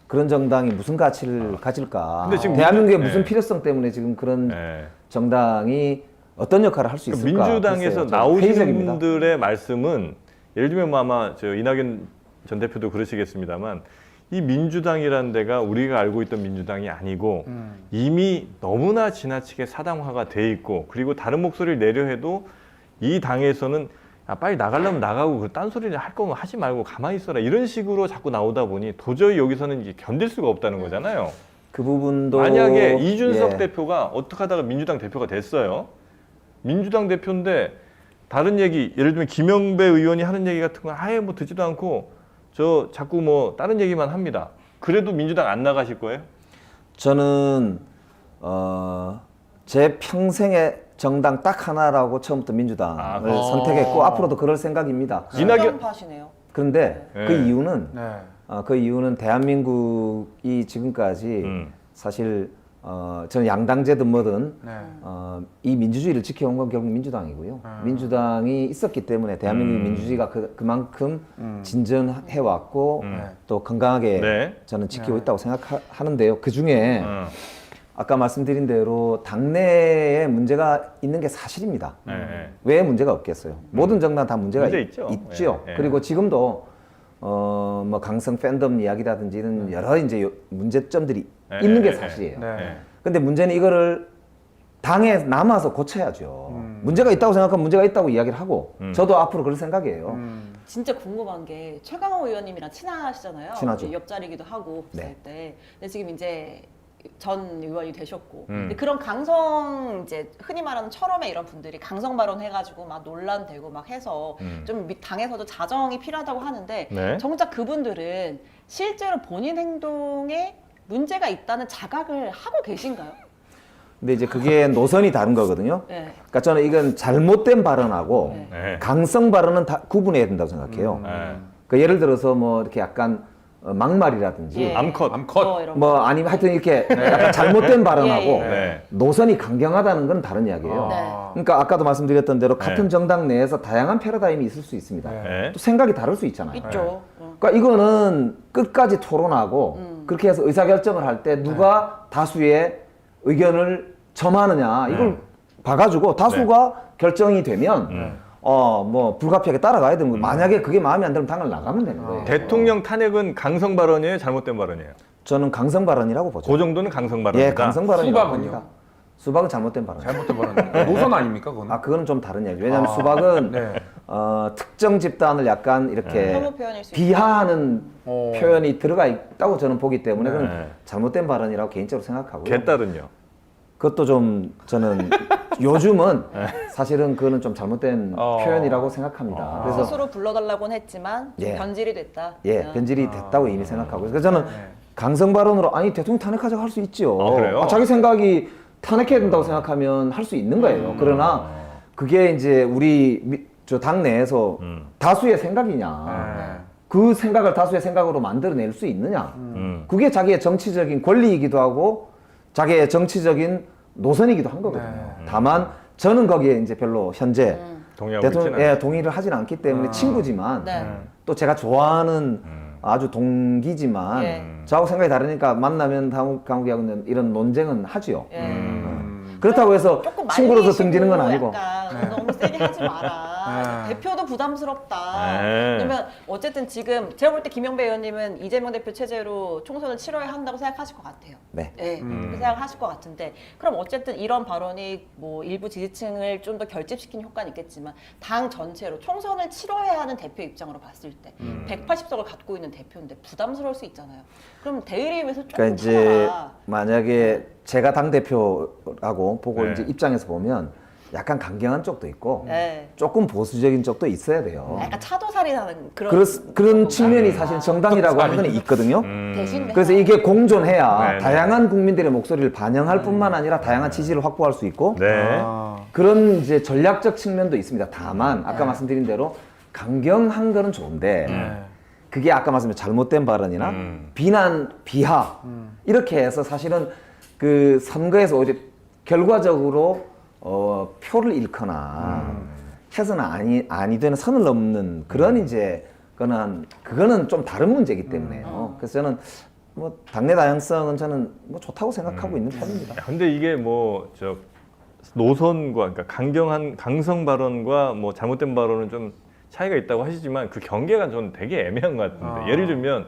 그런 정당이 무슨 가치를 가질까? 근데 지금 대한민국의 민주- 무슨 네. 필요성 때문에 지금 그런 네. 정당이 어떤 역할을 할 수 있을까? 민주당에서 글쎄요. 좀 나오시는 회의적입니다. 분들의 말씀은 예를 들면 뭐 아마 저 이낙연 전 대표도 그러시겠습니다만 이 민주당이라는 데가 우리가 알고 있던 민주당이 아니고 이미 너무나 지나치게 사당화가 돼 있고 그리고 다른 목소리를 내려 해도 이 당에서는 야, 빨리 나가려면 나가고 그 딴소리를 할 거면 하지 말고 가만히 있어라 이런 식으로 자꾸 나오다 보니 도저히 여기서는 이게 견딜 수가 없다는 거잖아요. 그 부분도 만약에 이준석 예. 대표가 어떻게 하다가 민주당 대표가 됐어요. 민주당 대표인데 다른 얘기 예를 들면 김영배 의원이 하는 얘기 같은 거 아예 뭐 듣지도 않고 저 자꾸 뭐 다른 얘기만 합니다. 그래도 민주당 안 나가실 거예요? 저는 제 평생의 정당 딱 하나라고 처음부터 민주당을 아, 선택했고 앞으로도 그럴 생각입니다. 이낙연- 파시네요. 그런데 네. 그 이유는 네. 대한민국이 지금까지 음. 사실 저는 양당제든 뭐든 네. 이 민주주의를 지켜온 건 결국 민주당이고요. 민주당이 있었기 때문에 대한민국 민주주의가 그만큼 진전해 왔고 또 건강하게 네. 저는 지키고 있다고 생각하는데요. 그 중에 어. 아까 말씀드린 대로 당내에 문제가 있는 게 사실입니다. 네. 왜 문제가 없겠어요? 모든 정당 다 문제가 문제 있죠. 있죠. 예, 예. 그리고 지금도 뭐 강성 팬덤 이야기라든지 이런 여러 이제 문제점들이 예, 있는 게 예, 사실이에요. 네. 네. 근데 문제는 이거를 당에 남아서 고쳐야죠. 문제가 있다고 생각하면 문제가 있다고 이야기를 하고 저도 앞으로 그럴 생각이에요. 진짜 궁금한 게 최강호 의원님이랑 친하시잖아요. 친하죠. 옆자리기도 하고 비슷할 네. 때. 근데 지금 이제 전 의원이 되셨고. 음. 근데 그런 강성 이제 흔히 말하는 철험의 이런 분들이 강성 발언 해가지고 막 논란되고 막 해서 좀 당에서도 자정이 필요하다고 하는데 네. 정작 그분들은 실제로 본인 행동에 문제가 있다는 자각을 하고 계신가요? 근데 이제 그게 노선이 다른 거거든요. 네. 그러니까 저는 이건 잘못된 발언하고 네. 네. 강성 발언은 다 구분해야 된다고 생각해요. 네. 그 예를 들어서 뭐 이렇게 약간 막말이라든지 예. 암컷. 암컷. 이런 뭐 아니면 하여튼 이렇게 약간 잘못된 발언하고 예, 예. 네. 노선이 강경하다는 건 다른 이야기예요. 네. 그러니까 아까도 말씀드렸던 대로 같은 네. 정당 내에서 다양한 패러다임이 있을 수 있습니다. 네. 또 생각이 다를 수 있잖아요. 있죠. 그러니까 이거는 끝까지 토론하고 그렇게 해서 의사결정을 할 때 누가 다수의 의견을 점하느냐 이걸 봐가지고 다수가 결정이 되면 뭐 불가피하게 따라가야 되는 거예요. 만약에 그게 마음에 안 들면 당을 나가면 되는 거예요. 대통령 탄핵은 강성 발언이에요, 잘못된 발언이에요. 저는 강성 발언이라고 보죠. 그 정도는 강성 발언이다. 예, 강성 발언이라고 수박은요? 봅니다. 수박은 잘못된 발언. 잘못된 발언. 노선 아닙니까 그건? 아 그거는 좀 다른 얘기. 왜냐하면 수박은 네. 특정 집단을 약간 이렇게 혐오 표현일 수 비하하는 어. 표현이 들어가 있다고 저는 보기 때문에 그건 네. 잘못된 발언이라고 개인적으로 생각하고요. 개딸은요. 그것도 좀 저는 요즘은 사실은 그거는 좀 잘못된 표현이라고 생각합니다. 그래서 스스로 불러달라고는 했지만 좀 예. 변질이 됐다. 예, 변질이 됐다고 이미 생각하고 그래서 저는 강성 발언으로 아니 대통령 탄핵하자고 할 수 있죠. 아, 그래요? 자기 생각이 탄핵해야 된다고 생각하면 할 수 있는 거예요. 그러나 그게 이제 우리 저 당내에서 다수의 생각이냐, 그 생각을 다수의 생각으로 만들어낼 수 있느냐, 그게 자기의 정치적인 권리이기도 하고 자기의 정치적인 노선이기도 한 거거든요. 다만 저는 거기에 이제 별로 현재 동의하고 있지는 대통령 동의를 하진 않기 때문에 친구지만 네. 또 제가 좋아하는 아주 동기지만 예. 저하고 생각이 다르니까 만나면 강욱이하고 이런 논쟁은 하지요. 예. 그렇다고 해서 조금 친구로서 말리시고 등지는 건 아니고. 약간 너무 세게 하지 마라. 네. 대표도 부담스럽다. 네. 왜냐면 어쨌든 지금 제가 볼 때 김영배 의원님은 이재명 대표 체제로 총선을 치러야 한다고 생각하실 것 같아요. 네. 네, 그 생각하실 것 같은데 그럼 어쨌든 이런 발언이 뭐 일부 지지층을 좀 더 결집시키는 효과는 있겠지만 당 전체로 총선을 치러야 하는 대표 입장으로 봤을 때 180석을 갖고 있는 대표인데 부담스러울 수 있잖아요. 그럼 대의리위에서 조금 그러니까 이제 참아라. 만약에 제가 당 대표라고 보고 네. 이제 입장에서 보면 약간 강경한 쪽도 있고 네. 조금 보수적인 쪽도 있어야 돼요. 약간 차도살이라는 그런 그런 측면이 사실 정당이라고 하는 건 있거든요. 대신 그래서 이게 공존해야 네, 다양한 국민들의 목소리를 반영할 뿐만 아니라 다양한 지지를 확보할 수 있고 네. 그런 이제 전략적 측면도 있습니다. 다만 아까 말씀드린 대로 강경한 거는 좋은데 그게 아까 말씀드린 잘못된 발언이나 비난, 비하 이렇게 해서 사실은 그 선거에서 오히려 결과적으로 표를 잃거나 해서는 아니 되는 선을 넘는 그런 이제 그거는 좀 다른 문제이기 때문에요. 그래서 저는 뭐 당내 다양성은 저는 뭐 좋다고 생각하고 있는 편입니다. 야, 근데 이게 뭐 저 노선과 그러니까 강성 발언과 뭐 잘못된 발언은 좀 차이가 있다고 하시지만 그 경계가 저는 되게 애매한 것 같은데 예를 들면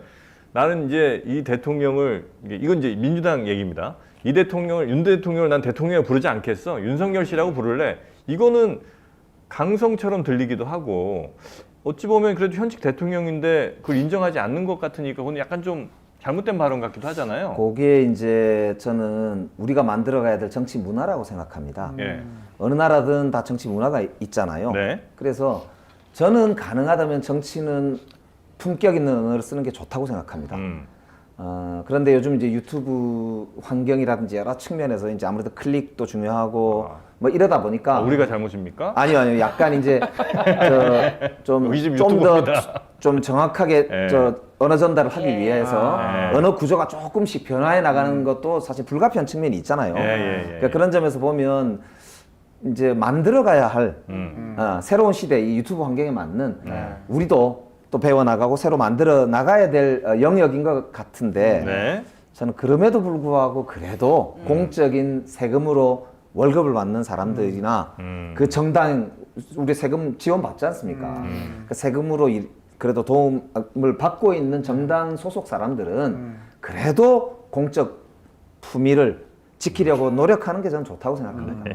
나는 이제 이 대통령을 이건 이제 민주당 얘기입니다. 이 대통령을 윤 대통령을 난 대통령을 부르지 않겠어. 윤석열 씨라고 부를래. 이거는 강성처럼 들리기도 하고 어찌 보면 그래도 현직 대통령인데 그걸 인정하지 않는 것 같으니까 그건 약간 좀 잘못된 발언 같기도 하잖아요. 그게 이제 저는 우리가 만들어가야 될 정치 문화라고 생각합니다. 예. 어느 나라든 다 정치 문화가 있잖아요. 네. 그래서 저는 가능하다면 정치는 품격 있는 언어를 쓰는 게 좋다고 생각합니다. 그런데 요즘 이제 유튜브 환경이라든지 여러 측면에서 이제 아무래도 클릭도 중요하고 뭐 이러다 보니까 우리가 잘못입니까? 아니요 약간 이제 여기 지금 좀 더 유튜브입니다. 좀 정확하게 예. 언어 전달을 하기 위해서 예. 언어 구조가 조금씩 변화해 나가는 것도 사실 불가피한 측면이 있잖아요. 예. 그러니까 그런 점에서 보면 이제 만들어가야 할 새로운 시대 이 유튜브 환경에 맞는 우리도 또 배워나가고 새로 만들어 나가야 될 영역인 것 같은데 네. 저는 그럼에도 불구하고 그래도 공적인 세금으로 월급을 받는 사람들이나 그 정당 우리 세금 지원 받지 않습니까? 그 세금으로 그래도 도움을 받고 있는 정당 소속 사람들은 그래도 공적 품위를 지키려고 노력하는 게 저는 좋다고 생각합니다.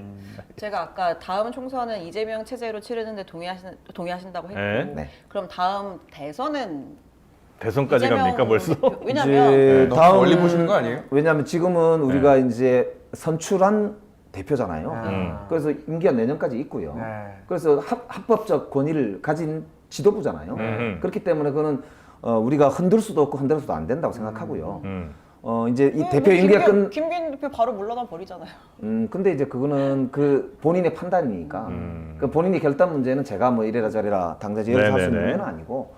제가 아까 다음 총선은 이재명 체제로 치르는데 동의하신다고 했고 네. 그럼 다음 대선은 대선까지 이재명 갑니까 벌써? 대표- 왜냐면 이제 너무 멀리 보시는 거 아니에요? 왜냐하면 지금은 우리가 이제 선출한 대표잖아요. 그래서 임기가 내년까지 있고요. 네. 그래서 합법적 권위를 가진 지도부잖아요. 그렇기 때문에 그거는 우리가 흔들 수도 없고 흔들어서도 안 된다고 생각하고요. 이제 이 대표 임기가 김기현 대표 바로 물러나 버리잖아요. 근데 이제 그거는 그 본인의 판단이니까 그 본인의 결단 문제는 제가 뭐 이래라 저래라 당사자 열어서 할 수 있는 네네네. 문제는 아니고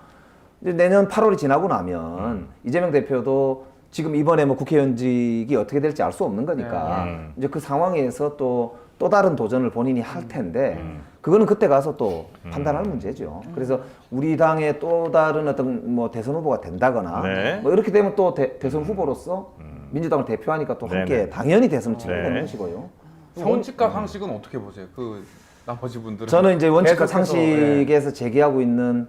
이제 내년 8월이 지나고 나면 이재명 대표도 지금 이번에 뭐 국회의원직이 어떻게 될지 알 수 없는 거니까 이제 그 상황에서 또 다른 도전을 본인이 할 텐데 그거는 그때 가서 또 판단할 문제죠. 그래서 우리 당의 또 다른 어떤 뭐 대선 후보가 된다거나 네. 뭐 이렇게 되면 또 대선 후보로서 민주당을 대표하니까 또 함께 네네. 당연히 대선을 치르게 네. 되는 것이고요. 원칙과 상식은 어떻게 보세요? 그 나머지 분들은 저는 이제 원칙과 계속해서, 상식에서 제기하고 있는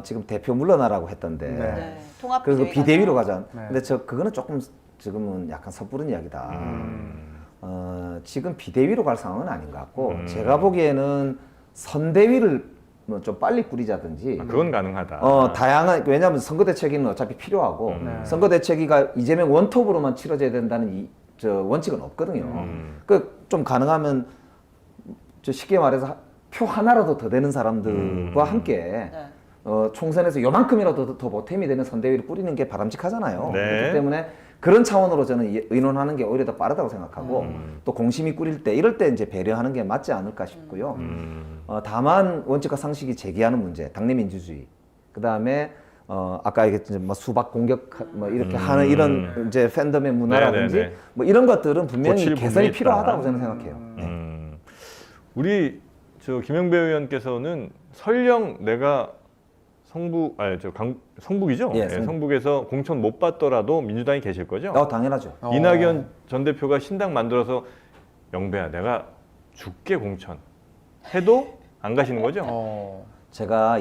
지금 대표 물러나라고 했던데 네. 통합 그래서 비대위로 가자. 네. 근데 그거는 조금 지금은 약간 섣부른 이야기다. 지금 비대위로 갈 상황은 아닌 것 같고 제가 보기에는 선대위를 뭐 좀 빨리 꾸리자든지 그건 가능하다. 다양한 왜냐하면 선거 대책위는 어차피 필요하고 선거 대책위가 이재명 원톱으로만 치러져야 된다는 원칙은 없거든요. 그 좀 가능하면 쉽게 말해서 표 하나라도 더 되는 사람들과 함께 네. 총선에서 요만큼이라도 더 보탬이 되는 선대위를 꾸리는 게 바람직하잖아요. 네. 그렇기 때문에 그런 차원으로 저는 의논하는 게 오히려 더 빠르다고 생각하고 또 공심이 꾸릴 때 이럴 때 이제 배려하는 게 맞지 않을까 싶고요. 다만 원칙과 상식이 제기하는 문제, 당내 민주주의, 그 다음에 아까 얘기했던 뭐 수박 공격 뭐 이렇게 하는 이런 이제 팬덤의 문화라든지 네네네. 뭐 이런 것들은 분명히 고칠 개선이 부분이 있다. 필요하다고 저는 생각해요. 우리 김영배 의원께서는 설령 내가 성북이죠? 예, 예, 성북에서 공천 못 받더라도 민주당이 계실 거죠? 당연하죠. 이낙연 전 대표가 신당 만들어서 영배야 내가 죽게 공천 해도 안 가시는 거죠? 제가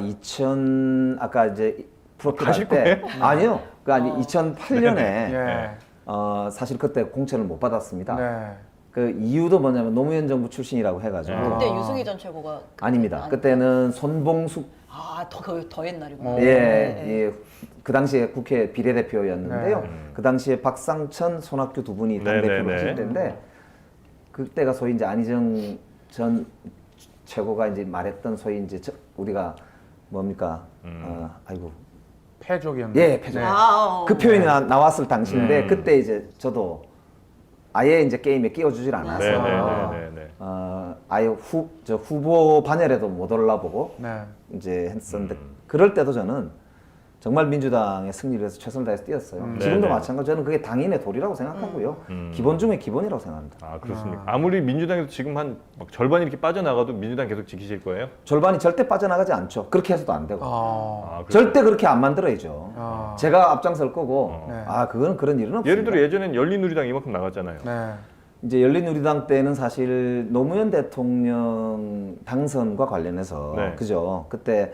아까 이제 프로필 가실 할 때 거예요? 아니요. 그 아니 2008년에 예. 사실 그때 공천을 못 받았습니다. 네. 그 이유도 뭐냐면 노무현 정부 출신이라고 해가지고 그때 유승희 전 최고가 아닙니다. 그때는 손봉숙 더 옛날이구나. 예, 그 당시에 국회 비례대표였는데요. 네. 그 당시에 박상천, 손학규 두 분이 당대표로 네, 네, 하실 네. 때인데 그때가 소위 이제 안희정 전 최고가 이제 말했던 소위 이제 우리가 뭡니까? 아이고 패족이었는데. 예, 패족. 네. 그 표현이 나왔을 당시인데 음. 그때 이제 저도 아예 이제 게임에 끼워주질 않아서 네네네네. 아예 후보 반열에도 못 올라보고 네. 이제 했었는데 그럴 때도 저는 정말 민주당의 승리를 위해서 최선을 다해서 뛰었어요. 지금도 네네. 마찬가지. 저는 그게 당인의 도리라고 생각하고요. 기본 중에 기본이라고 생각합니다. 아 그렇습니까? 아무리 민주당에서 지금 한 막 절반이 이렇게 빠져나가도 민주당 계속 지키실 거예요? 절반이 절대 빠져나가지 않죠. 그렇게 해서도 안 되고. 아. 그렇죠. 절대 그렇게 안 만들어야죠. 아. 제가 앞장설 거고. 네. 그건 그런 일은 없습니다. 예를 들어 예전엔 열린우리당 이만큼 나갔잖아요. 네. 이제 열린우리당 때는 사실 노무현 대통령 당선과 관련해서 네. 그죠. 그때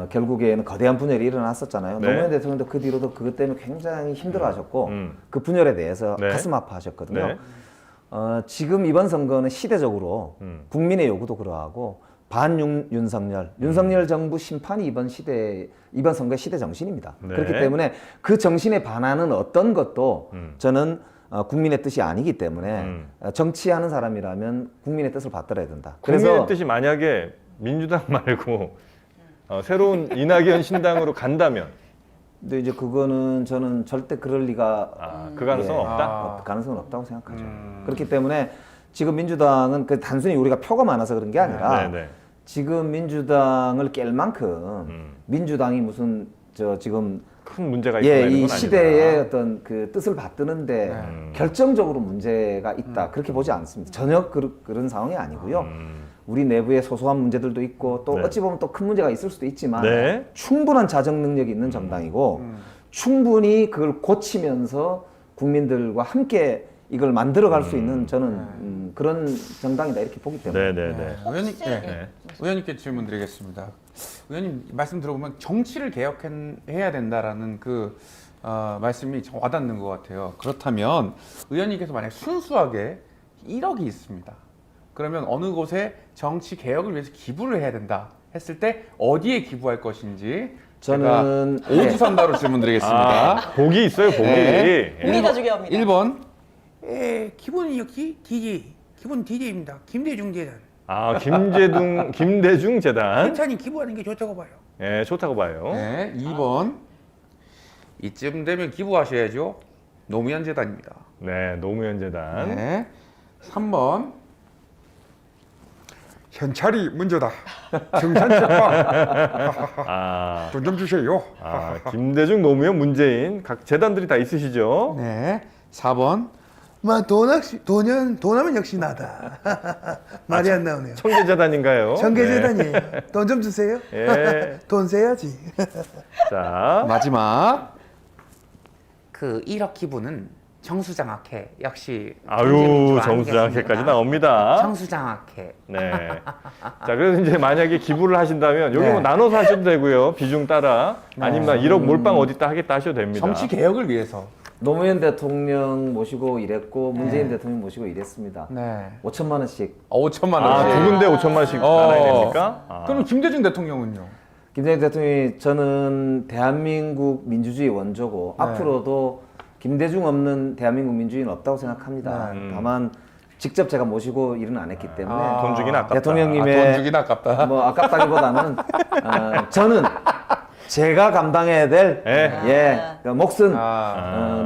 결국에는 거대한 분열이 일어났었잖아요. 네. 노무현 대통령도 그 뒤로도 그것 때문에 굉장히 힘들어하셨고 음. 그 분열에 대해서 네. 가슴 아파하셨거든요. 네. 지금 이번 선거는 시대적으로 국민의 요구도 그러하고 윤석열 정부 심판이 이번 선거의 시대 정신입니다. 네. 그렇기 때문에 그 정신에 반하는 어떤 것도 저는 국민의 뜻이 아니기 때문에 정치하는 사람이라면 국민의 뜻을 받들어야 된다. 국민의 뜻이 만약에 민주당 말고 새로운 이낙연 신당으로 간다면 근데 이제 그거는 저는 절대 그럴 리가 그 가능성 예, 없다? 가능성은 없다고 생각하죠. 그렇기 때문에 지금 민주당은 그 단순히 우리가 표가 많아서 그런 게 아니라 네네. 지금 민주당을 깰 만큼 민주당이 무슨 지금 큰 문제가 있거나 이 이런 건 아니다. 시대의 어떤 그 뜻을 받드는데 네. 결정적으로 문제가 있다 그렇게 보지 않습니다. 전혀 그런 상황이 아니고요. 우리 내부에 소소한 문제들도 있고 또 네. 어찌 보면 또 큰 문제가 있을 수도 있지만 네. 충분한 자정 능력이 있는 정당이고 충분히 그걸 고치면서 국민들과 함께 이걸 만들어갈 수 있는 저는 그런 정당이다 이렇게 보기 때문에 네네네. 의원님, 네. 네. 의원님께 질문 드리겠습니다. 의원님 말씀 들어보면 정치를 개혁해야 된다라는 그 말씀이 좀 와닿는 것 같아요. 그렇다면 의원님께서 만약 순수하게 1억이 있습니다. 그러면 어느 곳에 정치 개혁을 위해서 기부를 해야 된다 했을 때 어디에 기부할 것인지 저는 제가 오주선다로 질문 드리겠습니다. 복이 있어요, 복이. 네. 복이 다 중요합니다. 1번 기본은 역시 DJ, 기본 DJ입니다. 김대중 재단. 김대중 재단. 괜찮이 기부하는 게 좋다고 봐요. 예, 좋다고 봐요. 네, 2번 이쯤 되면 기부하셔야죠. 노무현 재단입니다. 네, 노무현 재단. 네. 3번 현찰이 문제다. 정산책방 아, 돈 좀 주세요. 김대중, 노무현, 문재인 각 재단들이 다 있으시죠? 네. 4번 돈하면 역시 나다. 말이 안 나오네요. 청계재단인가요? 청계재단이에요. 돈 좀 주세요. 예. 돈 세야지. 자, 마지막 그 1억 기부는 정수장학회 역시 아유, 정수장학회까지 나옵니다. 정수장학회 네. 자, 그래서 이제 만약에 기부를 하신다면 여기 네. 뭐 나눠서 하셔도 되고요. 비중 따라. 아니면 1억 몰빵 어디다 하겠다 하셔도 됩니다. 정치 개혁을 위해서. 노무현 대통령 모시고 일했고 문재인 대통령 모시고 일했습니다. 네. 5천만 원씩 5천만 아, 원씩. 두 군데 5천만 원씩 나눠야 됩니까? 아. 그럼 김대중 대통령은요? 김대중 대통령이 저는 대한민국 민주주의 원조고 네. 앞으로도 김대중 없는 대한민국 민주주의는 없다고 생각합니다. 다만 직접 제가 모시고 일은 안 했기 때문에 돈 주긴 아깝다. 대통령님의 돈 주긴 아깝다. 뭐 아깝다기보다는 저는 제가 감당해야 될 그 몫은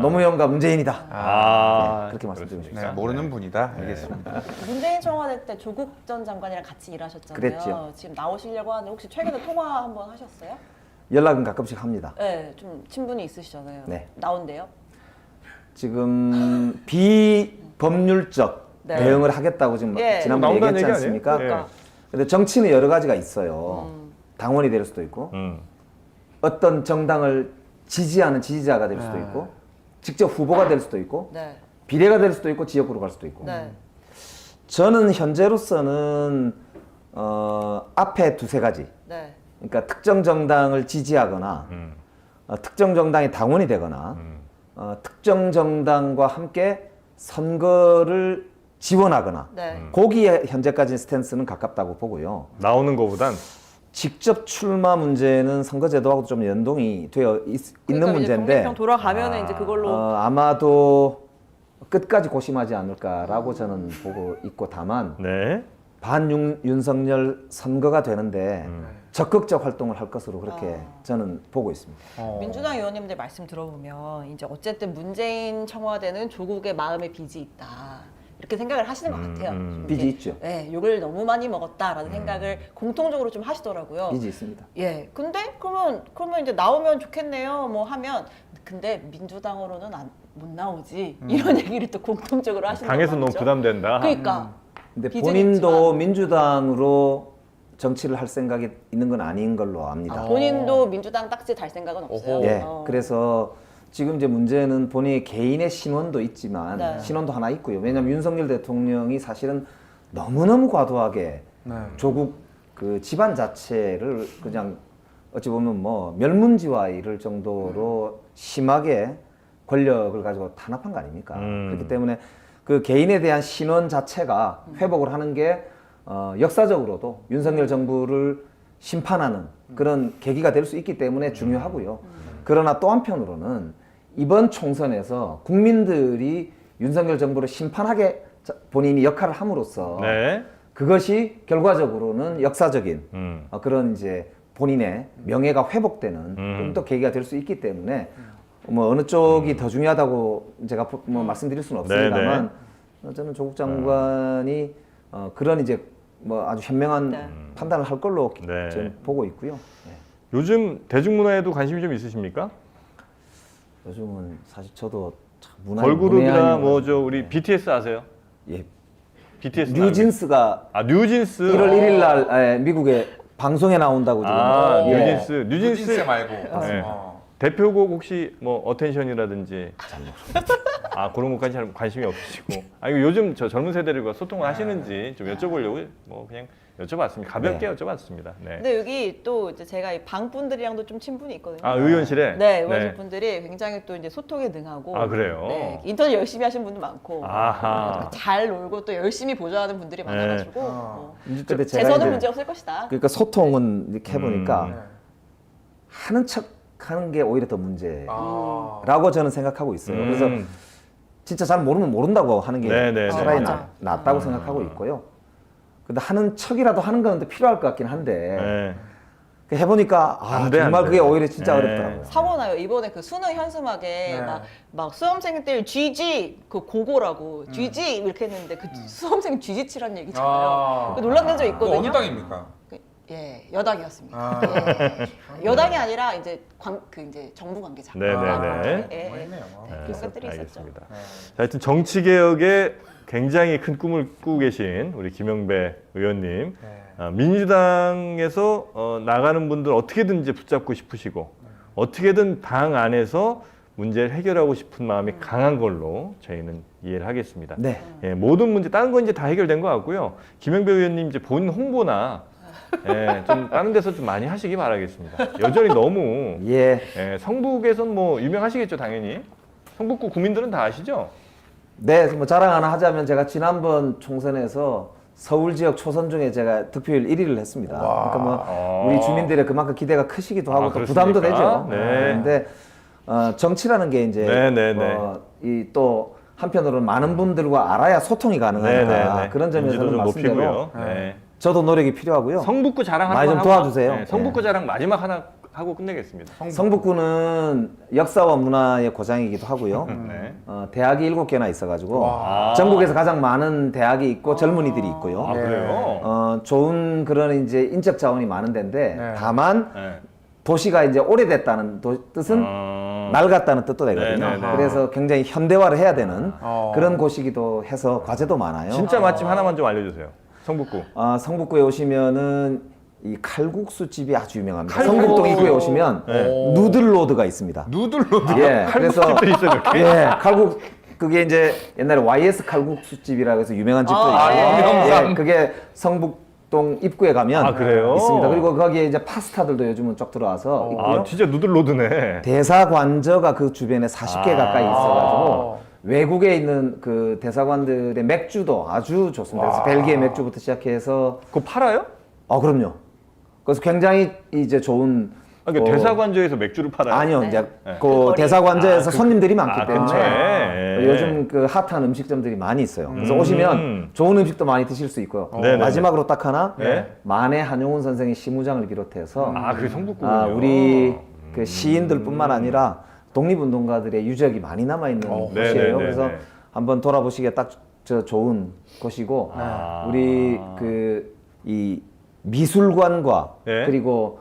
노무현과 문재인이다. 아, 네, 그렇게 말씀드리고 싶습니다. 네, 모르는 분이다. 알겠습니다. 문재인 청와대 때 조국 전 장관이랑 같이 일하셨잖아요. 그랬죠. 지금 나오시려고 하는데 혹시 최근에 통화 한번 하셨어요? 연락은 가끔씩 합니다. 네, 좀 친분이 있으시잖아요. 네. 나온대요? 지금 비법률적 네. 대응을 하겠다고 지금 예. 지난번에 나온다는 얘기했지 얘기 않습니까? 아니에요? 예. 근데 정치는 여러 가지가 있어요. 당원이 될 수도 있고 어떤 정당을 지지하는 지지자가 될 수도 있고 직접 후보가 될 수도 있고 네. 비례가 될 수도 있고 지역구로 갈 수도 있고 네. 저는 현재로서는 앞에 두세 가지. 네. 그러니까 특정 정당을 지지하거나 특정 정당의 당원이 되거나 특정 정당과 함께 선거를 지원하거나 네. 거기에 현재까지 스탠스는 가깝다고 보고요. 나오는 것보단 직접 출마 문제는 선거제도하고 좀 연동이 되어 있는 그러니까 이제 문제인데 독립형 돌아가면은 이제 그걸로 아마도 끝까지 고심하지 않을까라고 저는 보고 있고, 다만 네. 반윤석열 선거가 되는데 적극적 활동을 할 것으로 그렇게 저는 보고 있습니다. 민주당 의원님들 말씀 들어보면 이제 어쨌든 문재인 청와대는 조국의 마음의 빚이 있다. 이렇게 생각을 하시는 것 같아요. 좀 빚이 이렇게, 있죠. 네, 욕을 너무 많이 먹었다라는 생각을 공통적으로 좀 하시더라고요. 빚이 있습니다. 예, 근데 그러면 이제 나오면 좋겠네요. 뭐 하면 근데 민주당으로는 못 나오지 이런 얘기를 또 공통적으로 하시는 당에서 거 너무 맞죠? 부담된다. 그러니까 근데 빚은 본인도 있지만- 민주당으로 정치를 할 생각이 있는 건 아닌 걸로 압니다. 본인도 민주당 딱지 달 생각은 없어요. 오호. 예, 어. 그래서 지금 이제 문제는 본인의 개인의 신원도 있지만 네. 신원도 하나 있고요. 왜냐하면 윤석열 대통령이 사실은 너무너무 과도하게 네. 조국 그 집안 자체를 그냥 어찌 보면 뭐 멸문지와 이를 정도로 심하게 권력을 가지고 탄압한 거 아닙니까? 그렇기 때문에 그 개인에 대한 신원 자체가 회복을 하는 게 역사적으로도 윤석열 정부를 심판하는 그런 계기가 될 수 있기 때문에 중요하고요. 그러나 또 한편으로는 이번 총선에서 국민들이 윤석열 정부를 심판하게 본인이 역할을 함으로써 네. 그것이 결과적으로는 역사적인 그런 이제 본인의 명예가 회복되는 그런 또 계기가 될 수 있기 때문에 뭐 어느 쪽이 더 중요하다고 제가 뭐 말씀드릴 수는 없습니다만 저는 조국 장관이 그런 이제 뭐 아주 현명한 네. 판단을 할 걸로 네. 저는 보고 있고요. 네. 요즘 대중문화에도 관심이 좀 있으십니까? 요즘은 사실 저도 참 문화 걸그룹이나 뭐 저 우리 BTS 아세요? 예, BTS 뉴진스가 아 뉴진스 1월 1일 날 미국에 방송에 나온다고 지금 아 예. 뉴진스 뉴진스 말고. 네. 어. 대표곡 혹시 뭐 어텐션이라든지 아 그런 것까지 잘 관심이 없으시고 아 이거 요즘 저 젊은 세대들과 소통을 하시는지 좀 여쭤보려고 뭐 그냥 여쭤봤습니다. 가볍게 여쭤봤습니다. 네. 근데 여기 또 이제 제가 이 방분들이랑도 좀 친분이 있거든요. 아 의원실에 네, 의원실 분들이 굉장히 또 이제 소통에 능하고. 아, 그래요? 네, 인터넷 열심히 하시는 분도 많고. 아하. 잘 놀고 또 열심히 보좌하는 분들이 많아가지고. 근데 제가 재선은 이제 문제 없을 것이다. 그러니까 소통은 이렇게 해보니까 하는 척 하는 게 오히려 더 문제라고 아. 저는 생각하고 있어요. 그래서 진짜 잘 모르면 모른다고 하는 게 네네네. 차라리 맞아. 낫다고 생각하고 있고요. 근데 하는 척이라도 하는 건 또 필요할 것 같긴 한데 네. 해보니까 안 돼, 안 정말 돼. 그게 오히려 진짜 네. 어렵더라고요. 사고 나요. 이번에 그 수능 현수막에 네. 막 수험생들 GG 그 고고라고 GG 이렇게 했는데 그 수험생 GG 치란 얘기잖아요. 아. 그 논란된 적 그거 있거든요. 어느 땅입니까? 예, 여당이었습니다. 아. 예. 여당이 아니라 이제 이제 정부 관계자. 네네네. 예, 예. 멋있네요. 그런 것들이 있었죠. 알겠습니다. 자, 하여튼 정치 개혁에 굉장히 큰 꿈을 꾸고 계신 우리 김영배 의원님, 네. 민주당에서 나가는 분들 어떻게든지 붙잡고 싶으시고 어떻게든 당 안에서 문제를 해결하고 싶은 마음이 강한 걸로 저희는 이해를 하겠습니다. 네. 예, 모든 문제 다른 건 이제 다 해결된 것 같고요. 김영배 의원님 이제 본인 홍보나 좀 다른 데서 좀 많이 하시기 바라겠습니다. 여전히 너무 예. 성북에선 뭐 유명하시겠죠, 당연히. 성북구 구민들은 다 아시죠? 네, 뭐 자랑 하나 하자면 제가 지난번 총선에서 서울 지역 초선 중에 제가 득표율 1위를 했습니다. 그러니까 뭐 우리 주민들의 그만큼 기대가 크시기도 하고 또 부담도 되죠. 네. 그런데 정치라는 게 이제 네네네. 이 또 한편으로는 많은 분들과 알아야 소통이 가능하니까 그런 점에서는 좀 말씀대로 높이고요. 네. 저도 노력이 필요하고요. 성북구 자랑 많이 한번 좀 하고, 도와주세요. 네, 성북구 예. 자랑 마지막 하나 하고 끝내겠습니다. 성북구는 역사와 문화의 고장이기도 하고요. 네. 대학이 7개나 있어가지고 와. 전국에서 가장 많은 대학이 있고 젊은이들이 있고요. 아 그래요? 좋은 그런 이제 인적 자원이 많은 데인데 네. 다만 네. 도시가 이제 오래됐다는 뜻은 낡았다는 뜻도 되거든요. 네네네. 그래서 굉장히 현대화를 해야 되는 어. 그런 곳이기도 해서 과제도 많아요. 진짜 맛집 하나만 좀 알려주세요. 성북구. 성북구에 오시면은 이 칼국수 집이 아주 유명합니다. 칼국수. 성북동 입구에 오시면 네. 누들로드가 있습니다. 누들로드. 예, 그래서 칼국수집도 있어요, 이렇게? 예, 그게 이제 옛날에 YS 칼국수집이라고 해서 유명한 집도 아, 있고, 예, 그게 성북동 입구에 가면 아, 그래요? 있습니다. 그리고 거기에 이제 파스타들도 요즘은 쭉 들어와서 있고요. 아, 진짜 누들로드네. 대사관저가 그 주변에 40개 가까이 있어가지고 외국에 있는 그 대사관들의 맥주도 아주 좋습니다. 그래서 벨기에 맥주부터 시작해서 그거 팔아요? 그럼요. 그래서 굉장히 이제 좋은 아, 그러니까 대사관저에서 맥주를 팔아요? 아니요, 네. 이제 네. 그 그 거리. 대사관저에서 손님들이 많기 때문에 근처에. 요즘 그 핫한 음식점들이 많이 있어요. 그래서 오시면 좋은 음식도 많이 드실 수 있고요. 네네네. 마지막으로 딱 하나 네. 만해 한용운 선생의 시무장을 비롯해서 아, 그게 성북구군요. 우리 그 시인들뿐만 아니라 독립운동가들의 유적이 많이 남아 있는 곳이에요. 네네네네. 그래서 한번 돌아보시기에 딱 저 좋은 곳이고 우리 그 이 미술관과 네. 그리고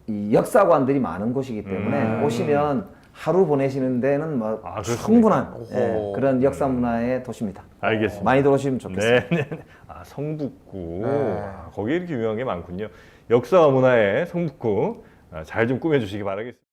이 역사관들이 많은 곳이기 때문에 오시면 하루 보내시는 데는 뭐 그렇습니까? 충분한 오호. 그런 역사 문화의 도시입니다. 알겠습니다. 많이들 오시면 좋겠습니다. 네, 네. 아, 성북구. 아, 거기에 이렇게 유명한 게 많군요. 역사와 문화의 성북구 잘 좀 꾸며주시기 바라겠습니다.